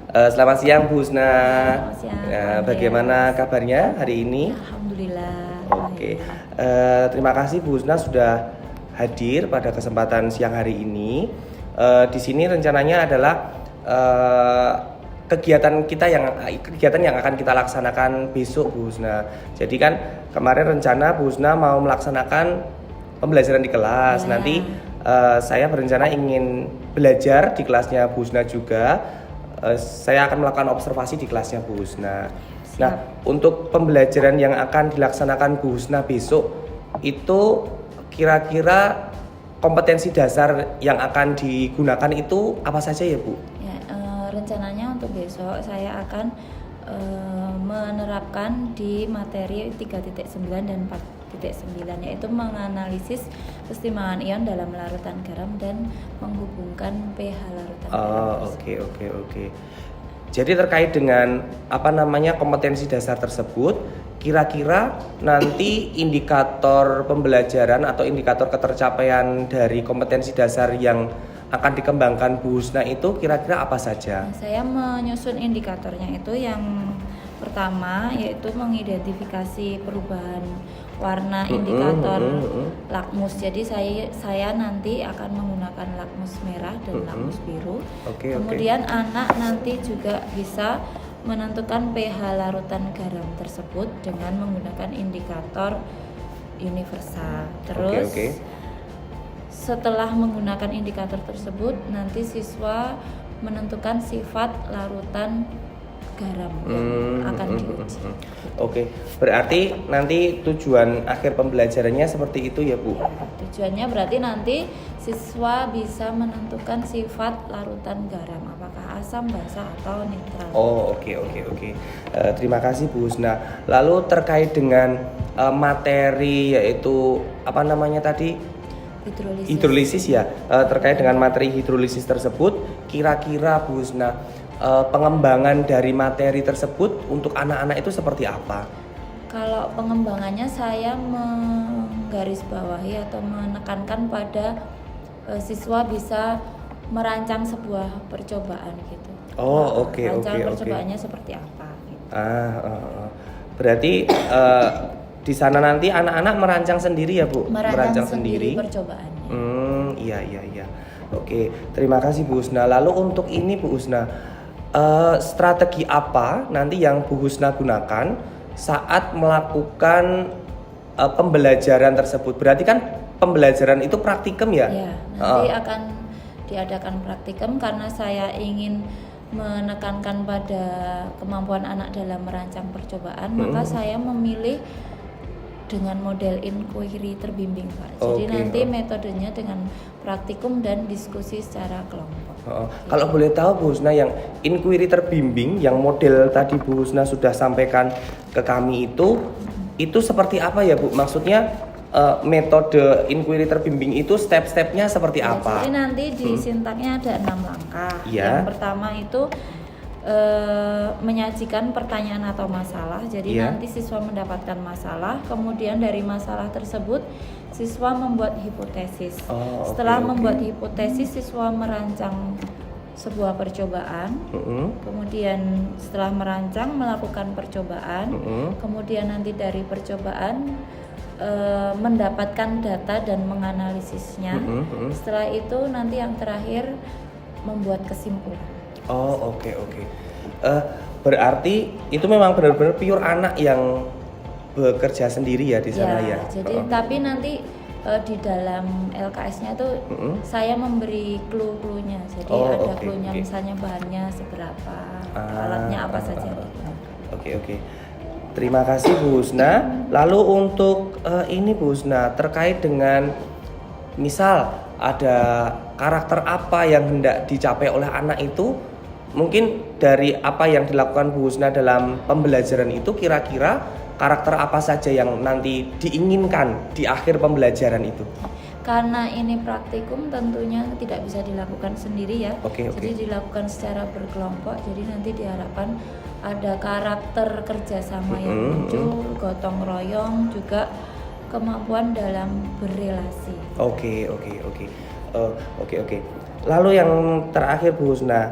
Selamat siang Bu Husna. Selamat siang, Bagaimana kabarnya hari ini? Alhamdulillah. Oke, Baik. terima kasih Bu Husna sudah hadir pada kesempatan siang hari ini. Di sini rencananya adalah eh, kegiatan yang akan kita laksanakan besok Bu Husna. Jadi kan kemarin rencana Bu Husna mau melaksanakan pembelajaran di kelas. Ya. Nanti saya berencana ingin belajar di kelasnya Bu Husna juga. Saya akan melakukan observasi di kelasnya Bu Husna. Nah, untuk pembelajaran yang akan dilaksanakan Bu Husna besok itu kira-kira kompetensi dasar yang akan digunakan itu apa saja ya Bu? Ya, rencananya untuk besok saya akan menerapkan di materi 3.9 dan 4.9, yaitu menganalisis kesetimbangan ion dalam larutan garam dan menghubungkan pH larutan garam. Oke. Jadi terkait dengan kompetensi dasar tersebut, kira-kira nanti indikator pembelajaran atau indikator ketercapaian dari kompetensi dasar yang akan dikembangkan Bu Husna itu kira-kira apa saja? Nah, saya menyusun indikatornya itu yang pertama yaitu mengidentifikasi perubahan warna indikator lakmus. Jadi saya nanti akan menggunakan lakmus merah dan lakmus biru. Kemudian anak nanti juga bisa menentukan pH larutan garam tersebut dengan menggunakan indikator universal. Terus setelah menggunakan indikator tersebut, nanti siswa menentukan sifat larutan garam yang akan diuji. Oke, berarti nanti tujuan akhir pembelajarannya seperti itu ya Bu? Tujuannya berarti nanti siswa bisa menentukan sifat larutan garam, apakah asam, basa, atau netral. Oke. Terima kasih Bu Husna. Lalu terkait dengan materi yaitu tadi? Hidrolisis ya. Terkait dengan materi hidrolisis tersebut, kira-kira Bu Husna, pengembangan dari materi tersebut untuk anak-anak itu seperti apa? Kalau pengembangannya saya menggarisbawahi atau menekankan pada siswa bisa merancang sebuah percobaan gitu. Rancangan percobaannya seperti apa gitu. Berarti di sana nanti anak-anak merancang sendiri ya Bu? Merancang sendiri percobaannya. Iya. Oke, terima kasih Bu Husna. Lalu untuk ini Bu Husna, strategi apa nanti yang Bu Husna gunakan saat melakukan pembelajaran tersebut? Berarti kan pembelajaran itu praktikum ya? Ya, nanti akan diadakan praktikum karena saya ingin menekankan pada kemampuan anak dalam merancang percobaan, maka saya memilih dengan model inquiry terbimbing Pak. Jadi nanti metodenya dengan praktikum dan diskusi secara kelompok. Kalau boleh tahu Bu Husna, yang inquiry terbimbing yang model tadi Bu Husna sudah sampaikan ke kami itu seperti apa ya Bu? Maksudnya metode inquiry terbimbing itu step-stepnya seperti apa? Jadi nanti di sintaknya ada 6 langkah. Ya. Yang pertama itu menyajikan pertanyaan atau masalah. Jadi nanti siswa mendapatkan masalah, kemudian dari masalah tersebut siswa membuat hipotesis. Setelah membuat hipotesis, siswa merancang sebuah percobaan. Kemudian setelah merancang melakukan percobaan. Kemudian nanti dari percobaan mendapatkan data dan menganalisisnya. Setelah itu nanti yang terakhir membuat kesimpulan. Oke. Berarti itu memang benar-benar pure anak yang bekerja sendiri ya di sana ya. Jadi tapi nanti di dalam LKS-nya tuh saya memberi clue-cluenya. Jadi ada cluenya misalnya bahannya seberapa, alatnya apa saja. Oke. Terima kasih Bu Husna. Lalu untuk ini Bu Husna, terkait dengan misal ada karakter apa yang hendak dicapai oleh anak itu, mungkin dari apa yang dilakukan Bu Husna dalam pembelajaran itu, kira-kira karakter apa saja yang nanti diinginkan di akhir pembelajaran itu? Karena ini praktikum tentunya tidak bisa dilakukan sendiri ya. Jadi dilakukan secara berkelompok. Jadi nanti diharapkan ada karakter kerjasama yang muncul, gotong royong, juga kemampuan dalam berrelasi. Oke. Lalu yang terakhir Bu Husna,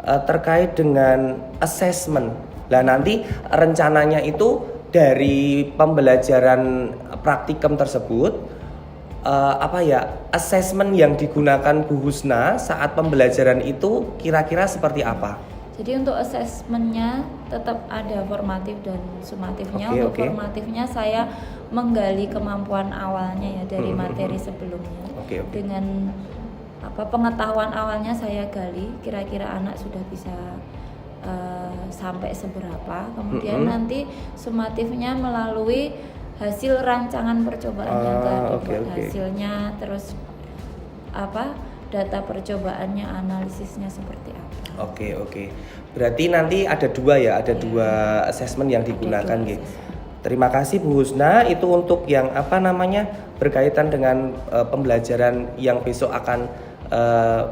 terkait dengan assessment. Nah, nanti rencananya itu dari pembelajaran praktikum tersebut assessment yang digunakan Bu Husna saat pembelajaran itu kira-kira seperti apa? Jadi untuk asesmennya tetap ada formatif dan sumatifnya. Untuk formatifnya saya menggali kemampuan awalnya ya dari materi sebelumnya. Dengan pengetahuan awalnya saya gali kira-kira anak sudah bisa sampai seberapa. Kemudian nanti sumatifnya melalui hasil rancangan percobaan yang dibuat hasilnya, terus data percobaannya, analisisnya seperti apa. Oke. Berarti nanti ada dua assessment yang digunakan gitu. Terima kasih Bu Husna, itu untuk yang berkaitan dengan pembelajaran yang besok akan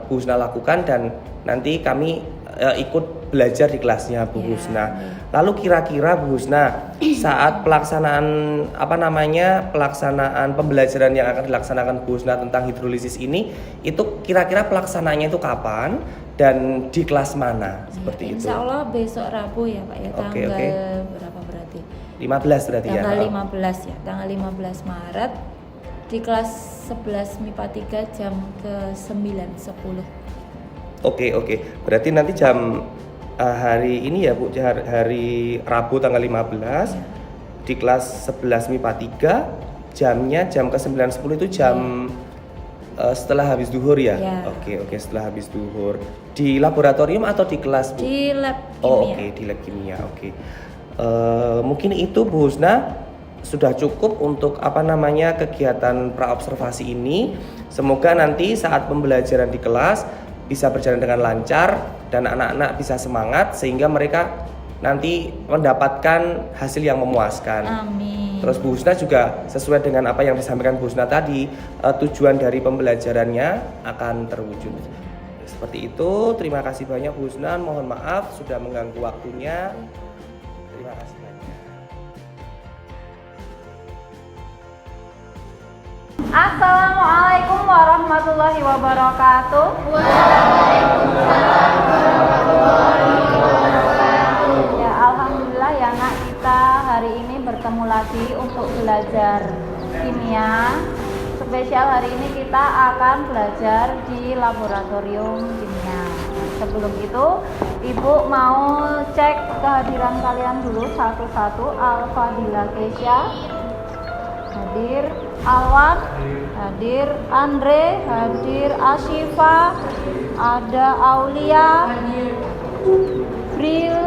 Bu Husna lakukan, dan nanti kami ikut belajar di kelasnya Bu Husna. Lalu kira-kira Bu Husna saat pelaksanaan pelaksanaan pembelajaran yang akan dilaksanakan Bu Husna tentang hidrolisis ini, itu kira-kira pelaksanaannya itu kapan dan di kelas mana? Seperti itu. Insya Allah besok Rabu ya Pak ya, tanggal berapa berarti? 15 berarti ya? Tanggal 15 ya, tanggal 15 Maret di kelas 11 MIPA 3 jam ke 9.10. Oke. Berarti nanti jam hari ini ya Bu, hari Rabu tanggal 15 di kelas 11 MIPA 3, jamnya jam ke 9.10 itu jam setelah habis duhur ya? Oke, setelah habis duhur. Di laboratorium atau di kelas Bu? Di lab kimia. Di lab kimia. Mungkin itu Bu Husna sudah cukup untuk kegiatan praobservasi ini. Semoga nanti saat pembelajaran di kelas bisa berjalan dengan lancar dan anak-anak bisa semangat sehingga mereka nanti mendapatkan hasil yang memuaskan. Amin. Terus Bu Husna juga sesuai dengan apa yang disampaikan Bu Husna tadi, tujuan dari pembelajarannya akan terwujud. Seperti itu. Terima kasih banyak Bu Husna. Mohon maaf sudah mengganggu waktunya. Terima kasih banyak. Assalamualaikum warahmatullahi wabarakatuh. Ya, alhamdulillah ya Nak, kita hari ini bertemu lagi untuk belajar kimia. Spesial hari ini kita akan belajar di laboratorium kimia. Sebelum itu, Ibu mau cek kehadiran kalian dulu satu-satu. Al-Fadila Kesya hadir, Alwan hadir, Andre hadir, Ashifa, ada Aulia, Bril,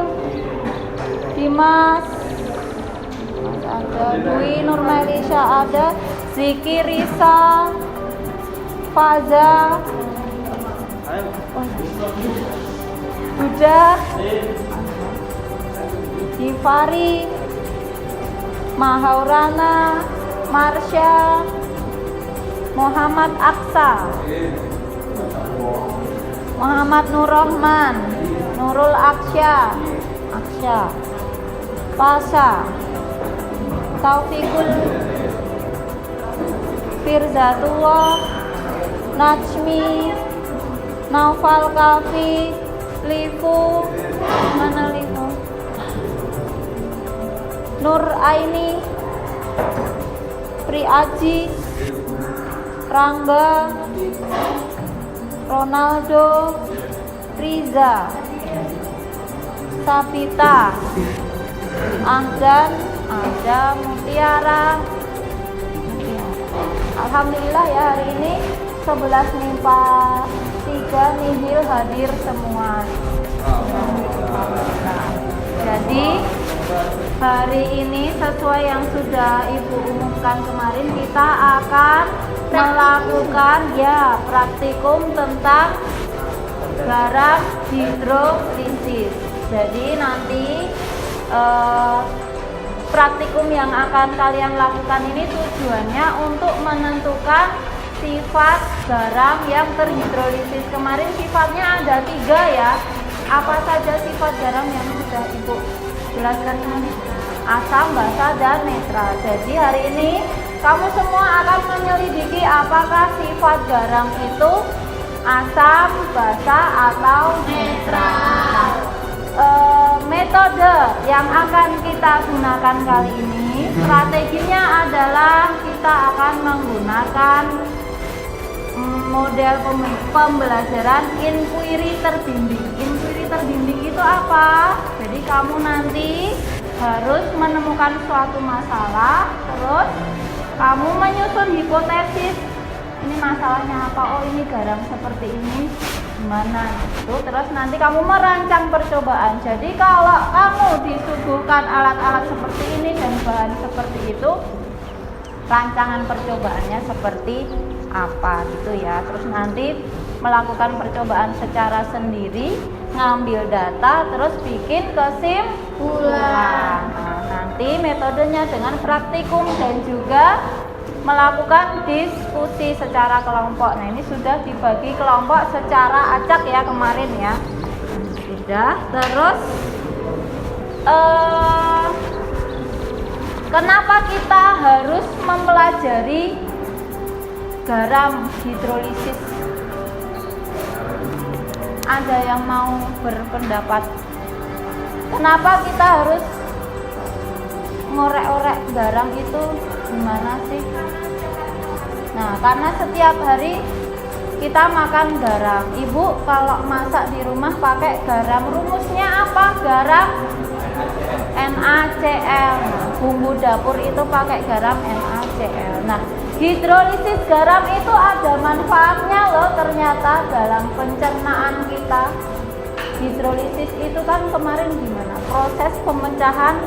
Dimas, ada Dwi Nurmelisha, ada Ziki Risa, Faza, Buddha, Gifari, Mahaurana, Marsha, Muhammad Aksa, Muhammad Nurrahman, Nurul Aksya, Pasha, Taufikul Firzatullah, Najmi, Naufal Kafi, Lifu, mana Lifu? Nur Aini, Pri Aji, Rangga, Ronaldo, Riza, Sabita, Ahdan, ada Mutiara. Alhamdulillah ya, hari ini 11 MIPA 3 nihil hadir semua. Jadi hari ini sesuai yang sudah Ibu umumkan kemarin, kita akan melakukan praktikum tentang garam hidrolisis. Jadi nanti praktikum yang akan kalian lakukan ini tujuannya untuk menentukan sifat garam yang terhidrolisis. Kemarin sifatnya ada 3 ya. Apa saja sifat garam yang sudah Ibu jelaskan ini? Asam, basa, dan netral. Jadi hari ini kamu semua akan menyelidiki apakah sifat garam itu asam, basa, atau netral. Metode yang akan kita gunakan kali ini, strateginya adalah kita akan menggunakan model pembelajaran inquiry terbimbing. Inquiry terbimbing itu apa? Jadi kamu nanti harus menemukan suatu masalah, terus kamu menyusun hipotesis. Ini masalahnya apa? Oh, ini garam seperti ini, gimana itu? Terus nanti kamu merancang percobaan. Jadi kalau kamu disuguhkan alat-alat seperti ini dan bahan seperti itu, rancangan percobaannya seperti apa gitu ya. Terus nanti melakukan percobaan secara sendiri, ngambil data, terus bikin kesimpulan. Nah, nanti metodenya dengan praktikum dan juga melakukan diskusi secara kelompok. Nah, ini sudah dibagi kelompok secara acak ya kemarin ya. Sudah. Terus kenapa kita harus mempelajari garam hidrolisis? Ada yang mau berpendapat? Kenapa kita harus ngorek-orek garam itu gimana sih? Nah, karena setiap hari kita makan garam. Ibu kalau masak di rumah pakai garam, rumusnya apa? Garam NaCl. Bumbu dapur itu pakai garam NaCl. Nah, hidrolisis garam itu ada manfaatnya loh ternyata dalam pencernaan kita. Hidrolisis itu kan kemarin gimana? Proses pemecahan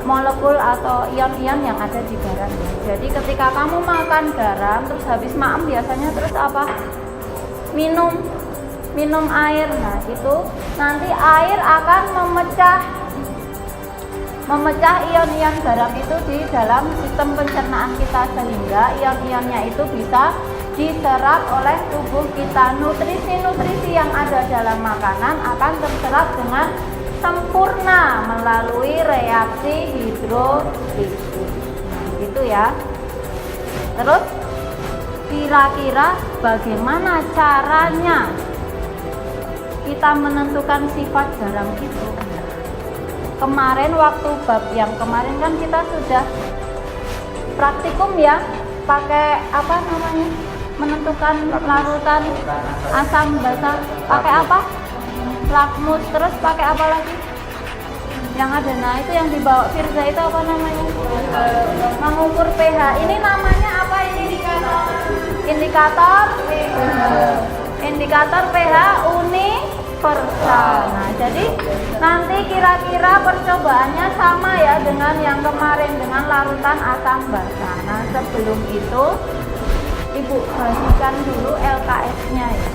molekul atau ion-ion yang ada di garam. Jadi ketika kamu makan garam terus habis makan biasanya terus apa? Minum air. Nah, itu nanti air akan memecah ion-ion garam itu di dalam sistem pencernaan kita sehingga ion-ionnya itu bisa diserap oleh tubuh kita. Nutrisi-nutrisi yang ada dalam makanan akan terserap dengan sempurna melalui reaksi hidrolisis. Nah, gitu ya. Terus kira-kira bagaimana caranya kita menentukan sifat garam itu? Kemarin waktu bab yang kemarin kan kita sudah praktikum ya, pakai apa namanya? Menentukan larutan asam basa, pakai apa? Lakmus. Terus pakai apa lagi? Yang ada, nah itu yang dibawa Firza itu apa namanya? Mengukur pH. Ini namanya apa ini? Indikator pH universal. Nah, jadi nanti kira-kira percobaannya sama ya dengan yang kemarin dengan larutan asam basa. Nah, sebelum itu Ibu bagikan dulu LKS-nya ya.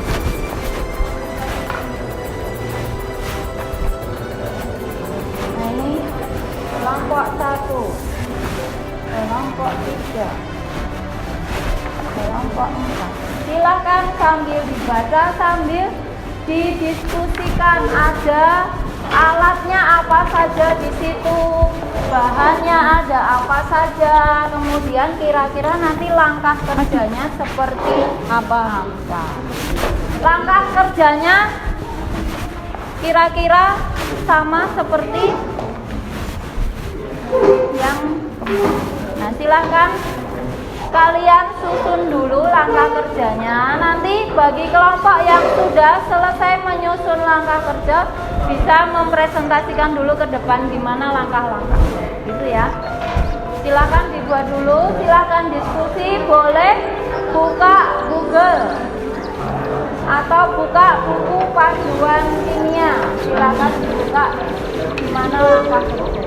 Nah, ini kelompok 1, kelompok 3, kelompok 4. Silakan sambil dibaca, sambil didiskusikan. Ada alatnya apa saja di situ, bahannya ada apa saja, kemudian kira-kira nanti langkah kerjanya seperti apa. Langkah kerjanya kira-kira sama seperti yang nah, silahkan kalian susun dulu langkah kerjanya. Nanti bagi kelompok yang sudah selesai menyusun langkah kerja bisa mempresentasikan dulu ke depan gimana langkah-langkah gitu ya. Silahkan dibuat dulu, silahkan diskusi, boleh buka Google atau buka buku panduan kimia, silahkan dibuka gimana langkah kerja.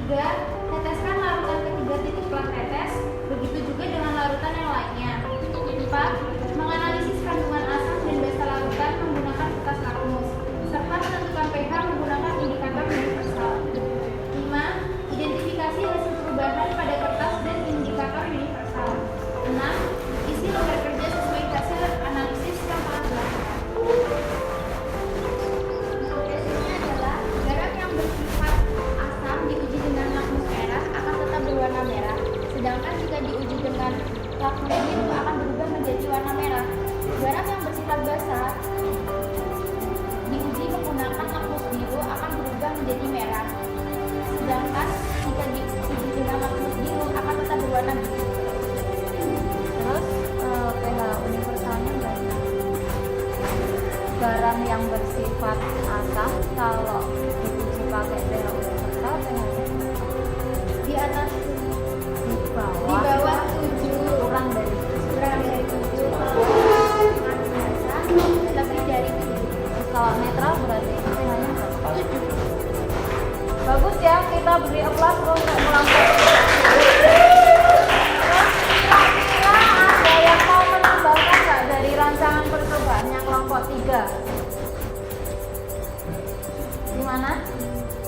juga teteskan larutan ke 3 titik plat tetes, begitu juga dengan larutan yang lainnya. 4. Menganalisis kandungan asam dan basa larutan menggunakan kertas lakmus, serta menentukan pH menggunakan indikator universal. 5. Identifikasi hasil perubahan pada kertas dan indikator universal. 6. Isi lembar kerja sesuai hasil analisis yang telah dilakukan. Hasilnya adalah garam yang bersifat asam diuji dengan lakmus merah akan tetap berwarna merah, sedangkan jika diuji dengan lakmus biru akan berubah menjadi warna merah. Garam yang bersifat basa diuji menggunakan lakmus biru akan berubah menjadi merah, sedangkan jika diuji dengan lakmus biru akan tetap berwarna biru. Terus pH universalnya berapa? Garam yang bersifat asam kalau diuji pakai pH universal pH-nya di atas, di bawah 7, kurang dari 7, lebih dari 7. Kalau netral berarti pH-nya berapa? 7. Bagus ya, kita beri applause untuk kelompok. Kira-kira ada yang mau menambahkan nggak dari rancangan percobaannya kelompok 3? Gimana?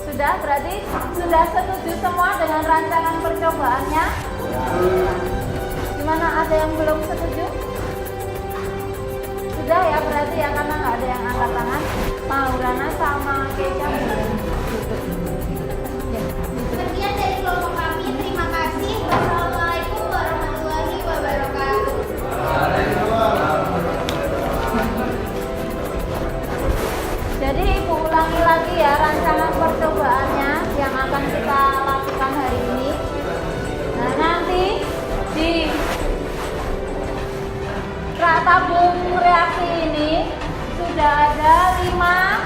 Sudah, berarti sudah setuju semua dengan rancangan percobaannya? Gimana, ada yang belum setuju? Sudah ya, berarti ya, karena nggak ada yang angkat tangan. Maulana sama Keisha boleh duduk. Ya. Sekian dari kelompok kami, terima kasih. Wassalamualaikum warahmatullahi wabarakatuh. Jadi Ibu ulangi lagi ya rancangan percobaannya yang akan kita lakukan hari ini. Nah, nanti di rak tabung reaksi ini sudah ada 5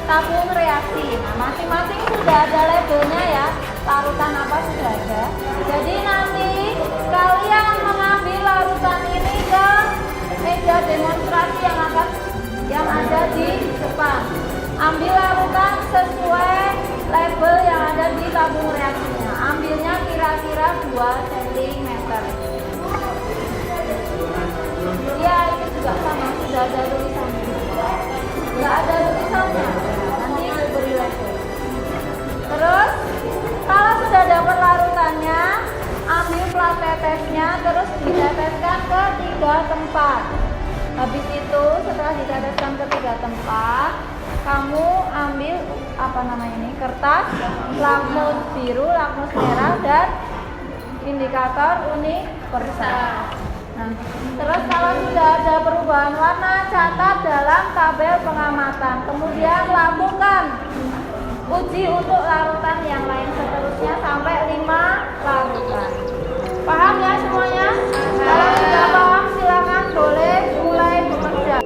tabung reaksi. Nah, masing-masing sudah ada labelnya ya, larutan apa sudah ada. Jadi nanti kalian mengambil larutan ini ke meja demonstrasi yang ada di depan. Ambil larutan sesuai label yang ada di tabung reaksinya. Ambilnya kira-kira 2 cm. Ya, ini juga sama, sudah ada tulisannya. Nggak ada tulisannya, nanti Ibu beri label. Terus, kalau sudah dapat larutannya, ambil plat tetesnya, terus diteteskan ke 3 tempat. Habis itu, setelah diteteskan ke 3 tempat, kamu ambil kertas, lakmus biru, lakmus merah, dan indikator universal. Nah, terus kalau sudah ada perubahan warna, catat dalam tabel pengamatan. Kemudian lakukan uji untuk larutan yang lain seterusnya sampai 5 larutan. Paham ya semuanya? Kalau sudah paham, silakan boleh mulai bekerja.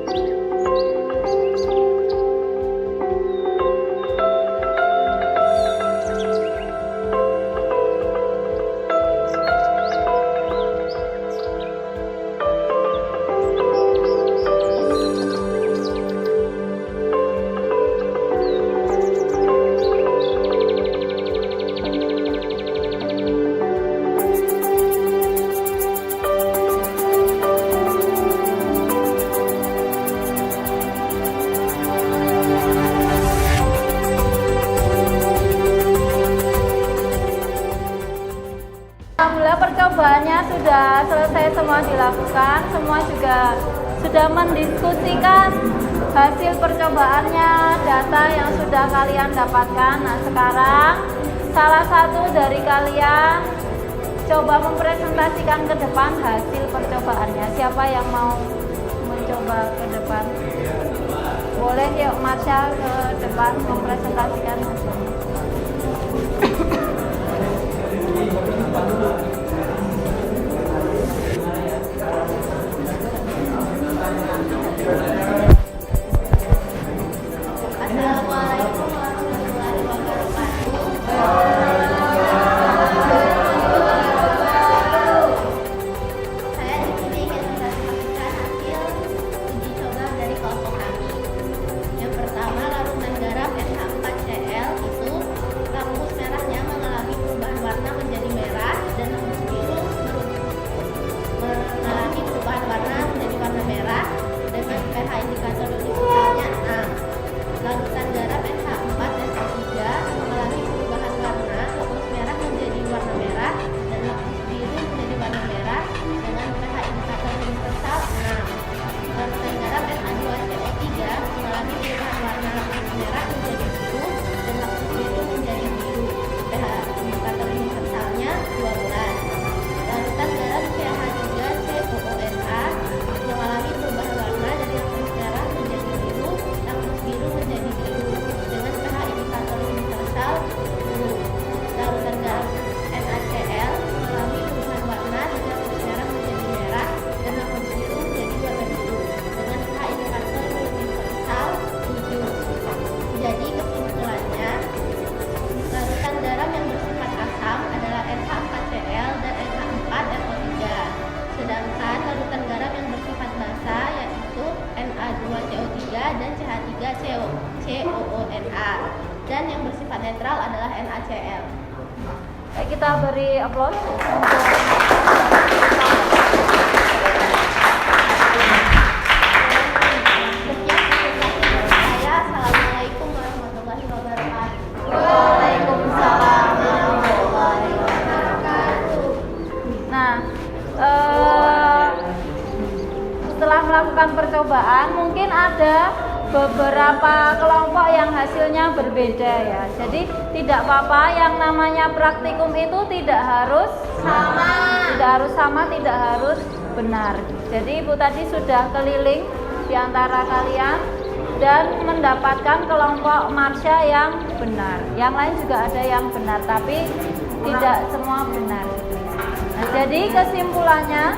Alhamdulillah percobaannya sudah selesai semua dilakukan, semua juga sudah mendiskusikan hasil percobaannya, data yang sudah kalian dapatkan. Nah, sekarang salah satu dari kalian coba mempresentasikan ke depan hasil percobaannya. Siapa yang mau mencoba ke depan? Boleh yuk Marsha ke depan mempresentasikan hasilnya. Assalamualaikum warahmatullahi wabarakatuh. Saya di sini ingin mempresentasikan hasil uji coba dari kelompok kami. Yang pertama, larutan garam SH4CN dan yang bersifat netral adalah NaCl. Kita beri aplaus untuk Saya, Assalamualaikum warahmatullahi wabarakatuh. Waalaikumsalam warahmatullahi wabarakatuh. Nah, setelah melakukan percobaan mungkin ada beberapa kelompok yang hasilnya berbeda ya. Jadi tidak apa-apa, yang namanya praktikum itu tidak harus sama, tidak harus benar. Jadi Ibu tadi sudah keliling di antara kalian dan mendapatkan kelompok Marsha yang benar. Yang lain juga ada yang benar, tapi tidak semua benar. Nah, jadi kesimpulannya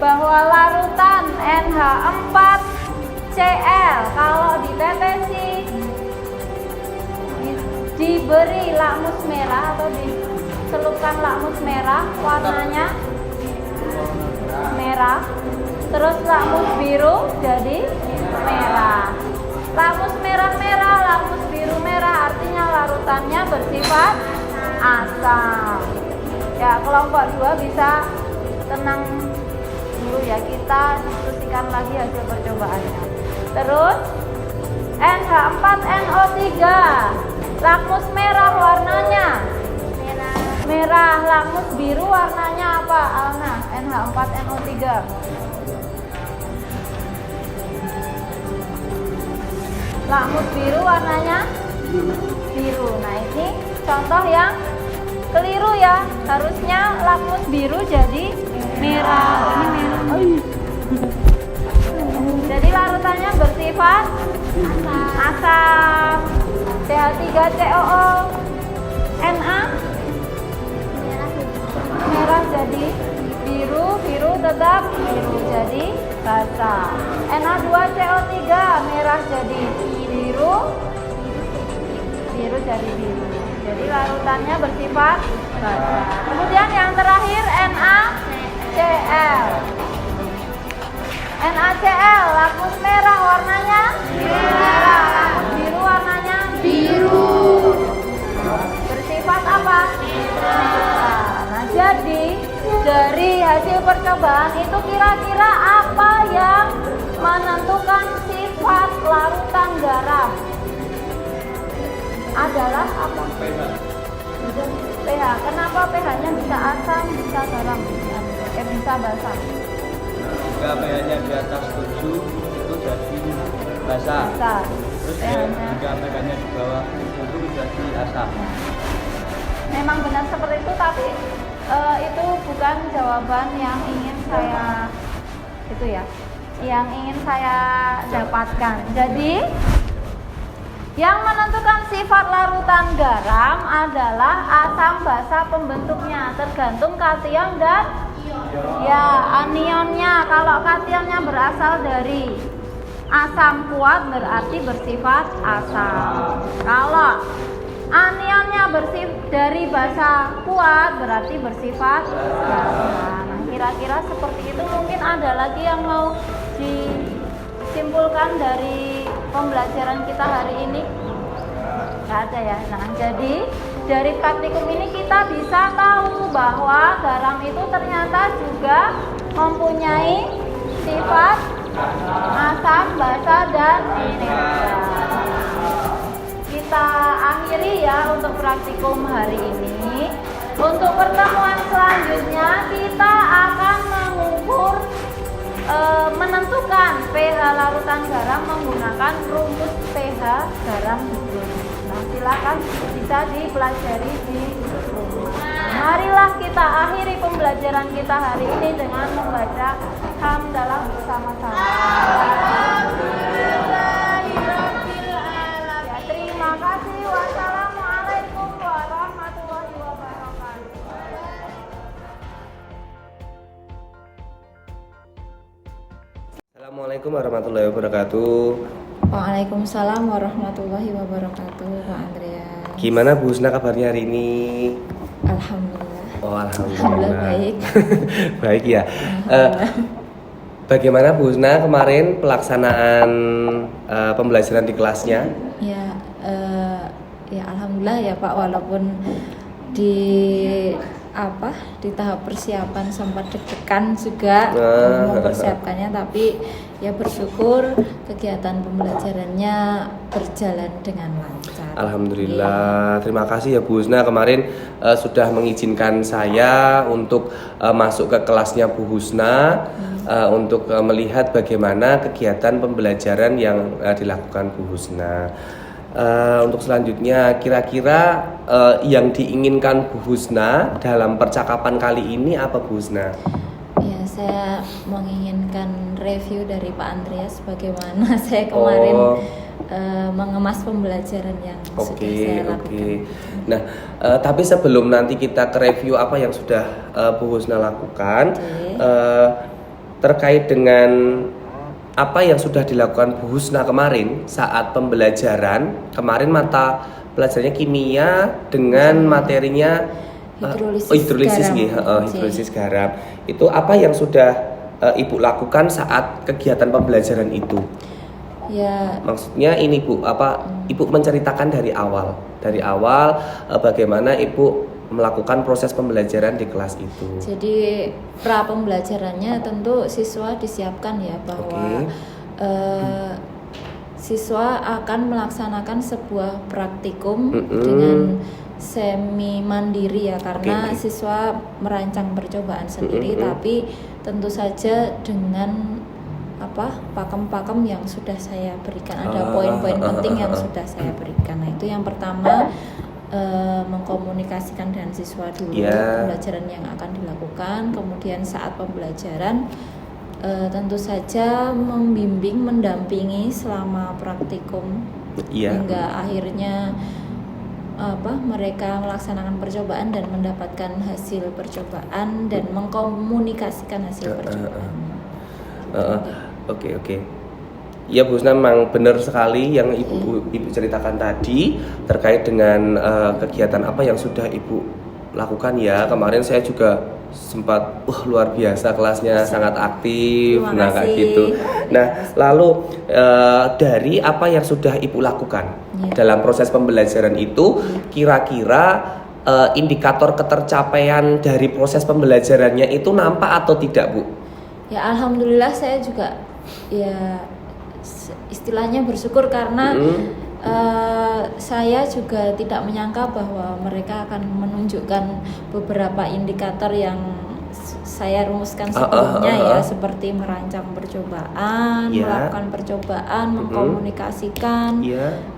bahwa larutan NH4Cl kalau ditetesi, diberi lakmus merah atau dicelupkan lakmus merah, warnanya merah, terus lakmus biru jadi merah. Lakmus merah-merah, lakmus biru merah, artinya larutannya bersifat asam. Ya, kelompok 2 bisa tenang dulu ya, kita diskusikan lagi hasil percobaannya. Terus NH4NO3, lakmus merah warnanya merah, lakmus biru warnanya apa Alna? NH4NO3. Lakmus biru warnanya biru. Nah, ini contoh yang keliru ya. Harusnya lakmus biru jadi merah. Ini merah. Jadi larutannya bersifat asam. CH3COO Na merah jadi biru, biru tetap biru jadi basa. Na2CO3 merah jadi biru, biru jadi biru. Jadi larutannya bersifat basa. Kemudian yang terakhir NaCl. NaCl lakmus merah warnanya merah, lakmus biru warnanya biru. Bersifat apa? Netral. Nah, jadi dari hasil percobaan itu kira-kira apa yang menentukan sifat larutan garam? Adalah apa? pH. Kenapa pH-nya bisa asam, bisa garam, bisa basa? Jika pH-nya di atas 7 itu jadi basa. Terus jika pH-nya di bawah itu jadi asam. Memang benar seperti itu, tapi itu bukan jawaban yang ingin saya dapatkan. Jadi yang menentukan sifat larutan garam adalah asam basa pembentuknya, tergantung kation dan ya anionnya. Kalau kationnya berasal dari asam kuat berarti bersifat asam. Kalau anionnya dari basa kuat berarti bersifat basa. Nah, kira-kira seperti itu. Mungkin ada lagi yang mau disimpulkan dari pembelajaran kita hari ini? Nggak ada ya. Nah, jadi dari praktikum ini kita bisa tahu bahwa garam itu ternyata juga mempunyai sifat asam, basa, dan netral. Kita akhiri ya untuk praktikum hari ini. Untuk pertemuan selanjutnya kita akan mengukur menentukan pH larutan garam menggunakan rumus pH garam hidrolis. Nah, silakan bisa dipelajari di rumah. Marilah kita akhiri pembelajaran kita hari ini dengan membaca hamdalah bersama-sama. Terima kasih. Wassalamualaikum warahmatullahi wabarakatuh. Assalamualaikum warahmatullahi wabarakatuh. Waalaikumsalam warahmatullahi wabarakatuh, Pak Andrea. Gimana Bu Husna kabarnya hari ini? Alhamdulillah. Oh, alhamdulillah. Alhamdulillah baik. Baik ya. Bagaimana Bu Husna kemarin pelaksanaan pembelajaran di kelasnya? Ya, ya alhamdulillah ya Pak, walaupun di tahap persiapan sempat deg-degan juga mempersiapkannya, tapi ya bersyukur kegiatan pembelajarannya berjalan dengan lancar. Alhamdulillah, terima kasih ya Bu Husna kemarin sudah mengizinkan saya untuk masuk ke kelasnya Bu Husna untuk melihat bagaimana kegiatan pembelajaran yang dilakukan Bu Husna. Untuk selanjutnya, kira-kira yang diinginkan Bu Husna dalam percakapan kali ini apa Bu Husna? Ya, saya menginginkan review dari Pak Andreas bagaimana saya kemarin mengemas pembelajaran yang sudah saya lakukan. Nah, tapi sebelum nanti kita ke review apa yang sudah Bu Husna lakukan, terkait dengan apa yang sudah dilakukan Bu Husna kemarin saat pembelajaran kemarin, mata pelajarannya kimia dengan materinya hidrolisis garam. Itu apa yang sudah Ibu lakukan saat kegiatan pembelajaran itu? Ya, maksudnya ini Bu, Ibu menceritakan dari awal bagaimana Ibu melakukan proses pembelajaran di kelas itu. Jadi pra pembelajarannya tentu siswa disiapkan ya bahwa siswa akan melaksanakan sebuah praktikum dengan semi mandiri ya, karena siswa merancang percobaan sendiri, tapi tentu saja dengan pakem-pakem yang sudah saya berikan, ada poin-poin penting yang sudah saya berikan. Nah, itu yang pertama, mengkomunikasikan dengan siswa dulu pembelajaran yang akan dilakukan. Kemudian saat pembelajaran tentu saja membimbing, mendampingi selama praktikum hingga akhirnya mereka melaksanakan percobaan dan mendapatkan hasil percobaan dan mengkomunikasikan hasil percobaan. Oke. Ya Bu Husna, memang benar sekali yang Ibu ceritakan tadi terkait dengan kegiatan apa yang sudah Ibu lakukan ya. Kemarin saya juga sempat luar biasa kelasnya, sangat aktif. Nah kayak gitu. Nah lalu dari apa yang sudah Ibu lakukan dalam proses pembelajaran itu, kira-kira indikator ketercapaian dari proses pembelajarannya itu nampak atau tidak Bu? Ya alhamdulillah, saya juga ya istilahnya bersyukur karena saya juga tidak menyangka bahwa mereka akan menunjukkan beberapa indikator yang saya rumuskan sebelumnya seperti merancang percobaan, melakukan percobaan, mengkomunikasikan.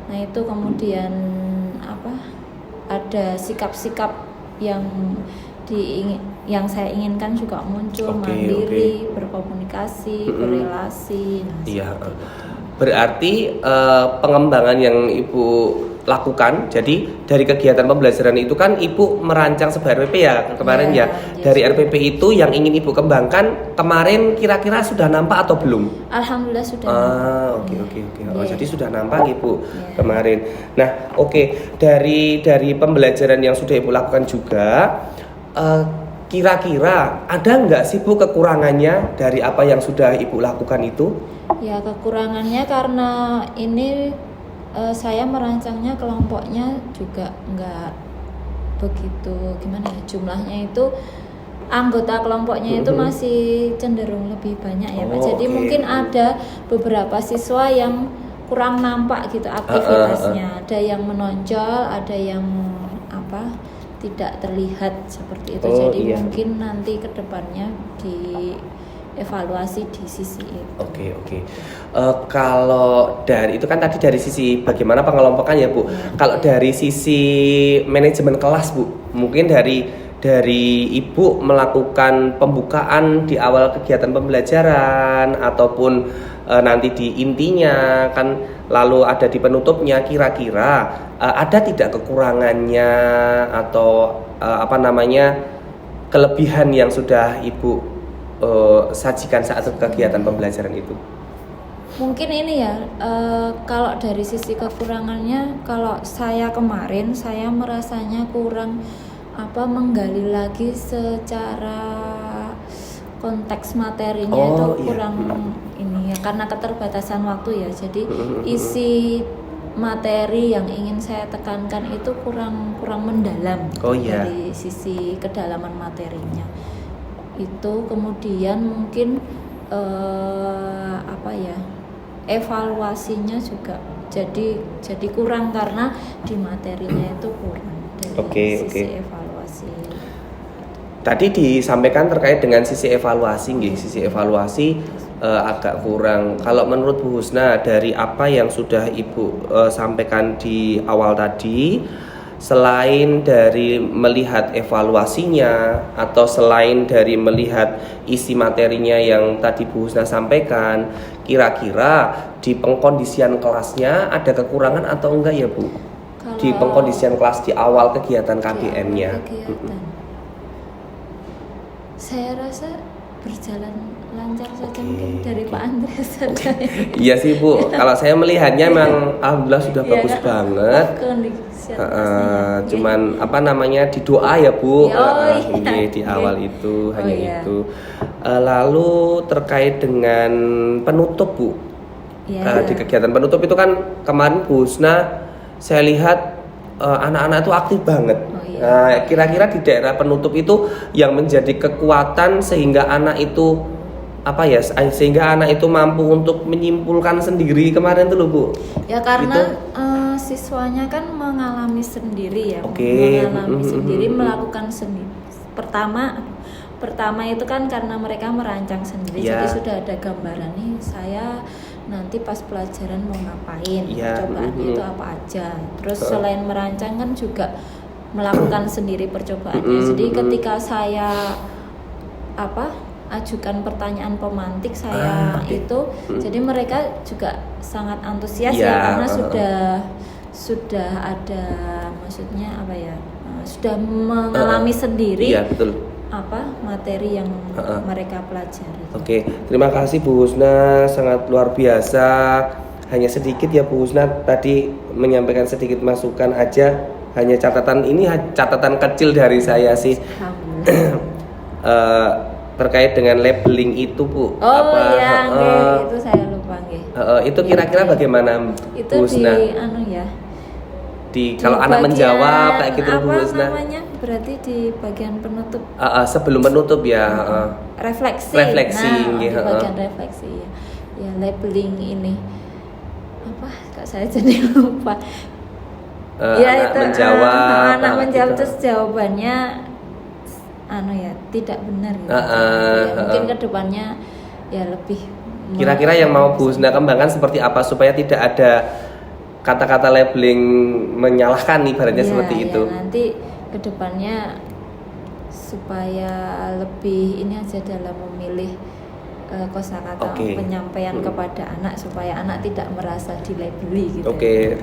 Nah, itu kemudian ada sikap-sikap yang saya inginkan juga muncul, mandiri, berkomunikasi, berrelasi. Berarti pengembangan yang Ibu lakukan, jadi dari kegiatan pembelajaran itu kan Ibu merancang sebuah RPP ya kemarin dari RPP itu yang ingin Ibu kembangkan kemarin, kira-kira sudah nampak atau belum? Alhamdulillah sudah. Oke. Jadi sudah nampak Ibu kemarin. Nah dari pembelajaran yang sudah Ibu lakukan juga, kira-kira ada nggak sih Bu kekurangannya dari apa yang sudah Ibu lakukan itu? Ya, kekurangannya karena ini saya merancangnya kelompoknya juga nggak begitu jumlahnya itu, anggota kelompoknya itu masih cenderung lebih banyak ya Pak. Jadi mungkin ada beberapa siswa yang kurang nampak gitu aktivitasnya, ada yang menonjol, ada yang tidak terlihat seperti itu. Jadi mungkin nanti kedepannya dievaluasi di sisi itu. Oke. Kalau dari itu kan tadi dari sisi bagaimana pengelompokan ya Bu. Kalau dari sisi manajemen kelas Bu, mungkin dari Ibu melakukan pembukaan di awal kegiatan pembelajaran ataupun nanti di intinya kan, lalu ada di penutupnya, kira-kira ada tidak kekurangannya atau kelebihan yang sudah Ibu sajikan saat kegiatan pembelajaran itu? Mungkin ini ya, kalau dari sisi kekurangannya, kalau saya kemarin saya merasanya kurang menggali lagi secara konteks materinya itu kurang ini ya, karena keterbatasan waktu ya. Jadi isi materi yang ingin saya tekankan itu kurang mendalam Oh, iya. dari sisi kedalaman materinya itu. Kemudian mungkin evaluasinya juga jadi kurang karena di materinya itu kurang dari Oke, sisi oke. evaluasi. Tadi disampaikan terkait dengan sisi evaluasi, nggih. Sisi evaluasi agak kurang. Kalau menurut Bu Husna, dari apa yang sudah Ibu sampaikan di awal tadi, selain dari melihat evaluasinya atau selain dari melihat isi materinya yang tadi Bu Husna sampaikan, kira-kira di pengkondisian kelasnya ada kekurangan atau enggak ya Bu? Di Kalau pengkondisian kelas di awal kegiatan di awal KBM-nya. kegiatan, saya rasa berjalan lancar saja, mungkin dari Pak Andreas saja. Iya sih Bu, kalau saya melihatnya memang alhamdulillah sudah bagus Iya, banget. kondisi pastinya. Cuman apa namanya di doa ya Bu. Iya, Nggih, di iya. awal itu Oh, hanya iya. itu. Lalu terkait dengan penutup Bu. Iya. Di kegiatan penutup itu kan kemarin Bu Husna saya lihat anak-anak itu aktif banget. Oh, iya. Nah, kira-kira di daerah penutup itu yang menjadi kekuatan sehingga anak itu sehingga anak itu mampu untuk menyimpulkan sendiri kemarin tuh loh Bu. Ya karena siswanya kan mengalami sendiri ya, Oke. mengalami sendiri, melakukan sendiri. Pertama itu kan karena mereka merancang sendiri, Ya. jadi sudah ada gambaran nih saya nanti pas pelajaran mau ngapain, Ya, percobaannya itu apa aja. Terus selain merancang kan juga melakukan sendiri percobaannya. Jadi ketika saya ajukan pertanyaan pemantik saya itu, jadi mereka juga sangat antusias Ya, ya karena sudah ada, maksudnya sudah mengalami sendiri Iya, betul. materi yang mereka pelajari. Oke, terima kasih Bu Husna, sangat luar biasa. Hanya sedikit ya Bu Husna tadi menyampaikan sedikit masukan aja. Hanya catatan kecil dari saya sih. Alhamdulillah. Terkait dengan labeling itu Bu. Iya, nggih, itu saya lupa nggih. Itu kira-kira bagaimana Itu Bu Husna? Kalau anak bagian menjawab kayak gitu Bu Husna. namanya? Berarti di bagian penutup Sebelum menutup ya. refleksi. Refleksi, Nah, nggih, di bagian refleksi ya. Ya, labeling ini. Kok saya jadi lupa. Anak menjawab. Anak menjawab gitu. terus jawabannya tidak benar gitu. Mungkin kedepannya ya lebih Kira-kira yang mau Bu Husna kembangkan seperti apa supaya tidak ada kata-kata labeling menyalahkan ibaratnya seperti itu. Nanti kedepannya supaya lebih ini aja dalam memilih kosakata penyampaian kepada anak supaya anak tidak merasa dilabeli gitu. Oke.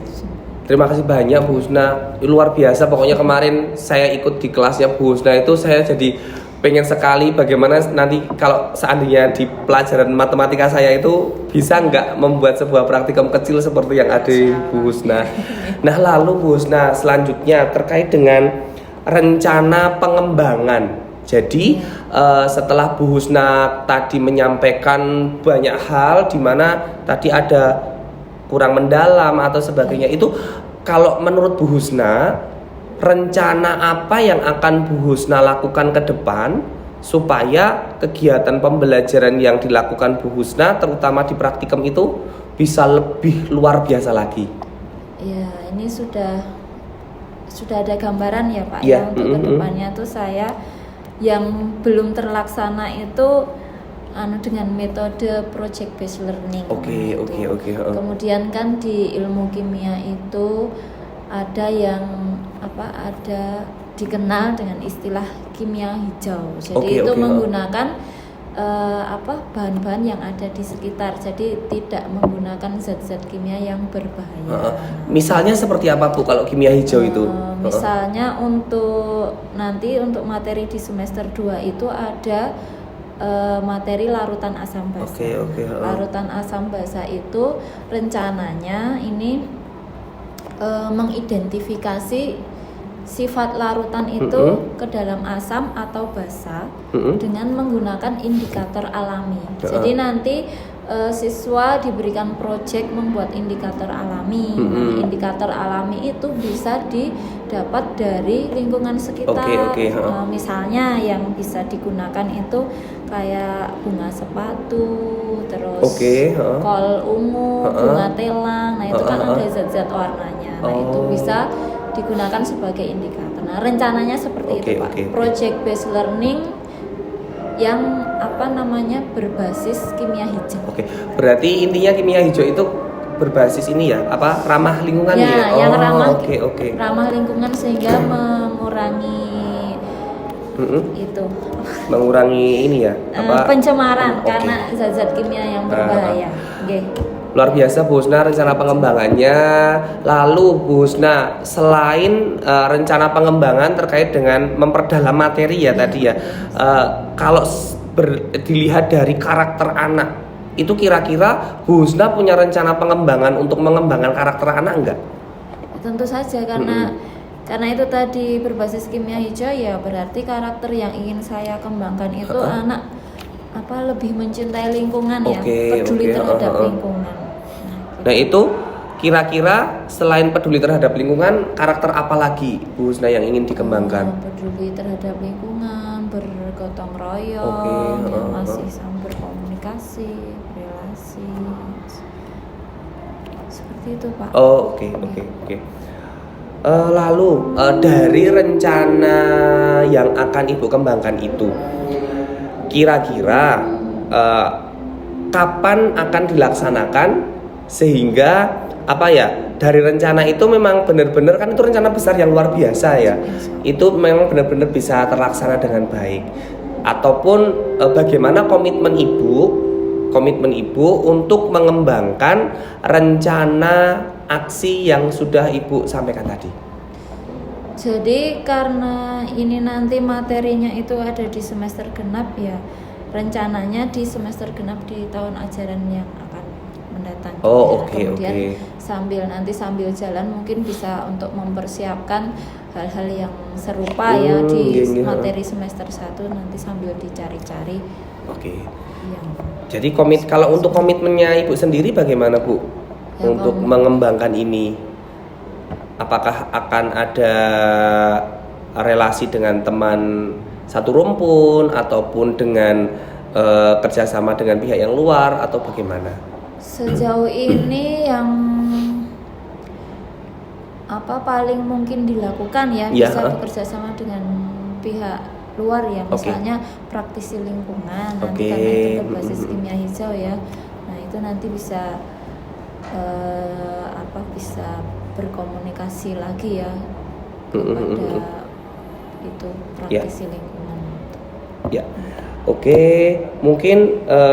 Terima kasih banyak Bu Husna. Luar biasa pokoknya kemarin saya ikut di kelasnya Bu Husna itu saya jadi pengen sekali bagaimana nanti kalau seandainya di pelajaran matematika saya itu bisa nggak membuat sebuah praktikum kecil seperti yang ada di Bu Husna. Nah lalu Bu Husna selanjutnya terkait dengan rencana pengembangan. Jadi setelah Bu Husna tadi menyampaikan banyak hal di mana tadi ada kurang mendalam atau sebagainya, itu kalau menurut Bu Husna rencana apa yang akan Bu Husna lakukan ke depan supaya kegiatan pembelajaran yang dilakukan Bu Husna terutama di praktikum itu bisa lebih luar biasa lagi? Ya, ini sudah ada gambaran ya Pak Ya, untuk kedepannya tuh saya yang belum terlaksana itu dengan metode project based learning. Oke. Kemudian kan di ilmu kimia itu ada yang ada dikenal dengan istilah kimia hijau. Jadi itu menggunakan bahan-bahan yang ada di sekitar. Jadi tidak menggunakan zat-zat kimia yang berbahaya. Misalnya seperti apa Bu kalau kimia hijau itu? Misalnya untuk materi di semester 2 itu ada materi larutan asam basa. Larutan asam basa itu rencananya ini mengidentifikasi sifat larutan itu ke dalam asam atau basa dengan menggunakan indikator alami. Jadi nanti siswa diberikan proyek membuat indikator alami. Nah, indikator alami itu bisa didapat dari lingkungan sekitar. Misalnya yang bisa digunakan itu kayak bunga sepatu, terus kol ungu, bunga telang. Nah, itu kan ada zat-zat warnanya. Nah, itu bisa digunakan sebagai indikator. Nah, rencananya seperti itu, Pak. Project based learning yang berbasis kimia hijau. Berarti intinya kimia hijau itu berbasis ini ya, ramah lingkungan ya? Yang ramah ramah lingkungan sehingga mengurangi itu. Mengurangi ini ya, pencemaran karena zat-zat kimia yang berbahaya. Luar biasa Bu Husna rencana pengembangannya. Lalu Bu Husna, selain rencana pengembangan terkait dengan memperdalam materi ya tadi ya, kalau dilihat dari karakter anak, itu kira-kira Bu Husna punya rencana pengembangan untuk mengembangkan karakter anak enggak? Tentu saja, karena itu tadi berbasis kimia hijau ya, berarti karakter yang ingin saya kembangkan itu anak lebih mencintai lingkungan ya, peduli terhadap lingkungan. Nah itu kira-kira selain peduli terhadap lingkungan, karakter apa lagi Bu Husna yang ingin dikembangkan? Peduli terhadap lingkungan, bergotong royong, masih sama berkomunikasi, relasi, seperti itu Pak. Oke. Lalu dari rencana yang akan Ibu kembangkan itu, kira-kira kapan akan dilaksanakan sehingga dari rencana itu memang benar-benar, kan itu rencana besar yang luar biasa ya, itu memang benar-benar bisa terlaksana dengan baik, ataupun bagaimana komitmen ibu untuk mengembangkan rencana aksi yang sudah Ibu sampaikan tadi. Jadi karena ini nanti materinya itu ada di semester genap ya, rencananya di semester genap di tahun ajaran yang akan mendatang. Kemudian sambil jalan mungkin bisa untuk mempersiapkan hal-hal yang serupa ya di materi semester 1 nanti sambil dicari-cari. Jadi kalau untuk komitmennya Ibu sendiri bagaimana Bu untuk mengembangkan ini? Apakah akan ada relasi dengan teman satu rumpun ataupun dengan kerjasama dengan pihak yang luar atau bagaimana? Sejauh ini yang paling mungkin dilakukan ya, bisa bekerja sama dengan pihak luar ya, misalnya praktisi lingkungan, nanti karena itu berbasis kimia hijau ya. Nah itu nanti bisa bisa berkomunikasi lagi ya kepada itu praktisi lingkungan. Ya. Mungkin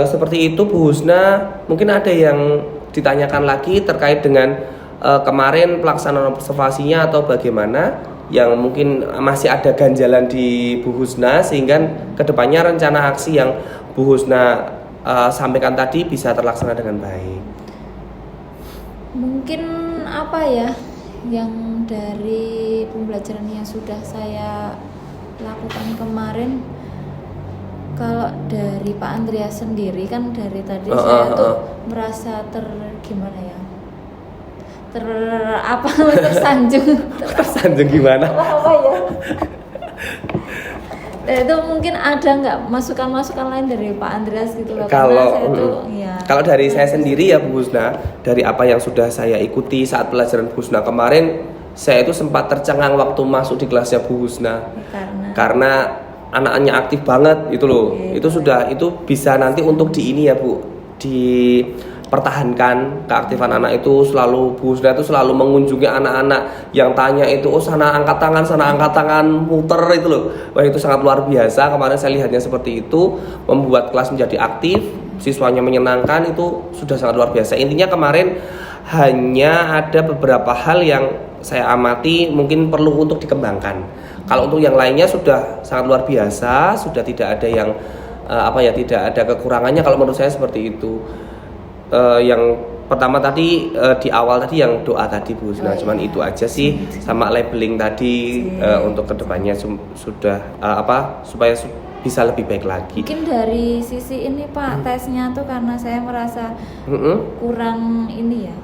seperti itu Bu Husna. Mungkin ada yang ditanyakan lagi terkait dengan kemarin pelaksanaan observasinya atau bagaimana yang mungkin masih ada ganjalan di Bu Husna sehingga kedepannya rencana aksi yang Bu Husna sampaikan tadi bisa terlaksana dengan baik. Mungkin yang dari pembelajaran yang sudah saya lakukan kemarin, kalau dari Pak Andreas sendiri kan dari tadi saya tuh merasa tersanjung. Tersanjung gimana? Itu mungkin ada nggak masukan-masukan lain dari Pak Andreas gitu loh? Kalau dari saya sendiri ya Bu Husna, dari apa yang sudah saya ikuti saat pelajaran Bu Husna kemarin, saya itu sempat tercengang waktu masuk di kelasnya Bu Husna. Karena anaknya aktif banget gitu loh. Itu bisa nanti untuk dipertahankan keaktifan anak itu. Selalu Bu Husna itu selalu mengunjungi anak-anak yang tanya itu, sana angkat tangan, muter itu loh. Wah itu sangat luar biasa. Kemarin saya lihatnya seperti itu, membuat kelas menjadi aktif, siswanya menyenangkan, itu sudah sangat luar biasa. Intinya kemarin hanya ada beberapa hal yang saya amati mungkin perlu untuk dikembangkan. Kalau untuk yang lainnya sudah sangat luar biasa, sudah tidak ada yang tidak ada kekurangannya kalau menurut saya seperti itu. Yang pertama tadi di awal tadi yang doa tadi Bu Husna, cuman itu aja sih, sama labeling tadi untuk kedepannya sudah supaya bisa lebih baik lagi. Mungkin dari sisi ini Pak, tesnya tuh karena saya merasa kurang ini ya,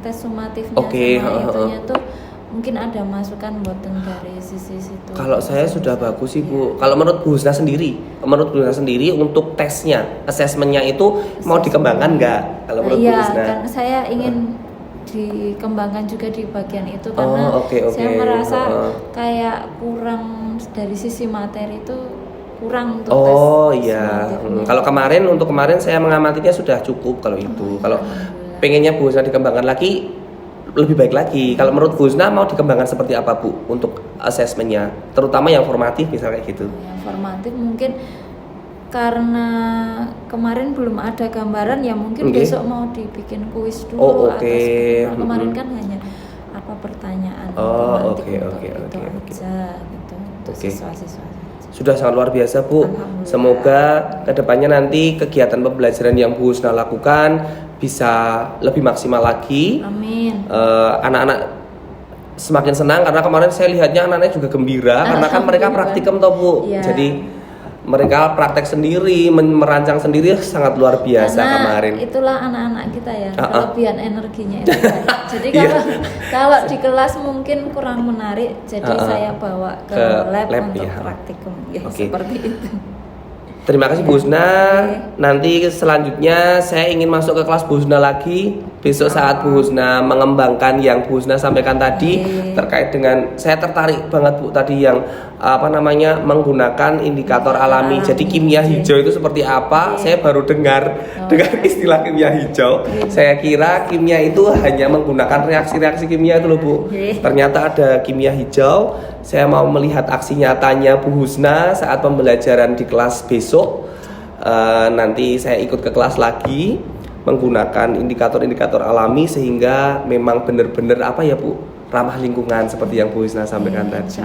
tes sumatifnya Oke, sama itunya tuh mungkin ada masukan buatan dari sisi situ. Kalau saya sudah bagus sih Bu. Kalau menurut Bu Husna sendiri, untuk tesnya, asesmennya itu mau dikembangkan nggak? Kalau menurut Bu Iya, Husna? kan saya ingin dikembangkan juga di bagian itu karena oke. saya merasa kayak kurang dari sisi materi itu kurang untuk tes iya. sumatifnya. Kalau untuk kemarin saya mengamatinya sudah cukup kalau itu. Kalau Alhamdulillah. pengennya Bu Husna dikembangkan lagi, lebih baik lagi. Kalau menurut Bu Husna mau dikembangkan seperti apa Bu untuk asesmennya, terutama yang formatif misalnya kayak gitu. Yang formatif mungkin karena kemarin belum ada gambaran ya mungkin besok mau dibikin kuis dulu atau seperti apa. Kemarin kan hanya pertanyaan oke aja gitu untuk siswa-siswa. Sudah sangat luar biasa Bu. Alhamdulillah. Semoga kedepannya nanti kegiatan pembelajaran yang Bu Husna lakukan bisa lebih maksimal lagi. Amin. Anak-anak semakin senang karena kemarin saya lihatnya anak-anak juga gembira karena kan mereka praktikum toh Bu. Iya. Jadi mereka praktek sendiri, merancang sendiri sangat luar biasa Karena kemarin. itulah anak-anak kita ya, kelebihan energinya itu. Jadi kalau di kelas mungkin kurang menarik, jadi saya bawa ke lab untuk praktikum ya, seperti itu. Terima kasih Bu Husna. Nanti selanjutnya saya ingin masuk ke kelas Bu Husna lagi. Besok saat Bu Husna mengembangkan yang Bu Husna sampaikan tadi terkait dengan, saya tertarik banget Bu tadi yang menggunakan indikator alami. Jadi kimia hijau itu seperti apa? Saya baru dengar dengan istilah kimia hijau. Saya kira kimia itu hanya menggunakan reaksi-reaksi kimia itu loh Bu. Ternyata ada kimia hijau. Saya mau melihat aksi nyatanya Bu Husna saat pembelajaran di kelas besok. Nanti saya ikut ke kelas lagi menggunakan indikator-indikator alami sehingga memang benar-benar Bu, ramah lingkungan seperti yang Bu Husna sampaikan tadi.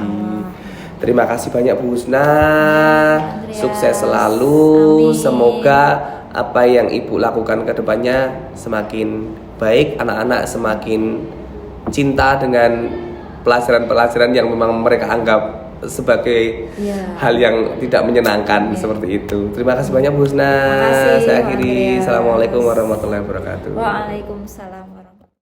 Terima kasih banyak Bu Husna. Sukses selalu. Amin. Semoga apa yang Ibu lakukan ke depannya semakin baik, anak-anak semakin cinta dengan pelajaran-pelajaran yang memang mereka anggap sebagai hal yang tidak menyenangkan seperti itu. Terima kasih banyak Bu Husna. Saya akhiri. Assalamualaikum warahmatullahi wabarakatuh. Waalaikumsalam.